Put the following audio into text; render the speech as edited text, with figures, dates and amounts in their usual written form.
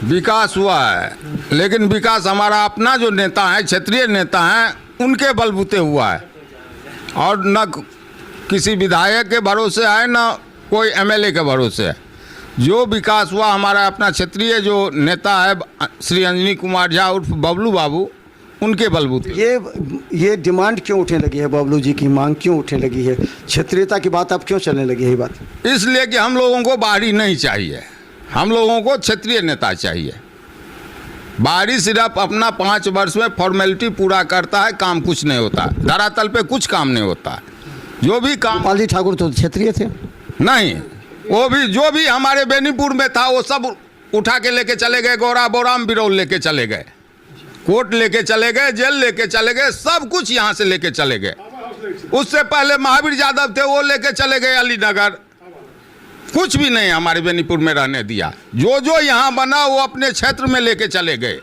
विकास हुआ है, लेकिन विकास हमारा अपना जो नेता है, क्षेत्रीय नेता हैं, उनके बलबूते हुआ है और न किसी विधायक के भरोसे है, न कोई एमएलए के भरोसे है। जो विकास हुआ हमारा अपना क्षेत्रीय जो नेता है श्री अंजनी कुमार झा उर्फ बबलू बाबू, उनके बलबूते। ये डिमांड क्यों उठने लगी है, बबलू जी की मांग क्यों उठने लगी है, क्षेत्रीयता की बात अब क्यों चलने लगी है ये बात? इसलिए कि हम लोगों को बाहरी नहीं चाहिए, हम लोगों को क्षेत्रीय नेता चाहिए। बाहरी सिर्फ अपना 5 वर्ष में फॉर्मेलिटी पूरा करता है, काम कुछ नहीं होता, धरातल पे कुछ काम नहीं होता। जो भी काम गोपाल जी ठाकुर तो क्षेत्रीय थे नहीं, वो भी जो भी हमारे बेनीपुर में था वो सब उठा के लेके चले गए, गौरा बोराम बिरौल लेके चले गए, कोर्ट लेके चले गए, जेल लेके चले गए, सब कुछ यहाँ से लेके चले गए। उससे पहले महावीर यादव थे, वो लेके चले गए अलीनगर, कुछ भी नहीं हमारे बेनीपुर में रहने दिया। जो जो यहाँ बना वो अपने क्षेत्र में लेके चले गए।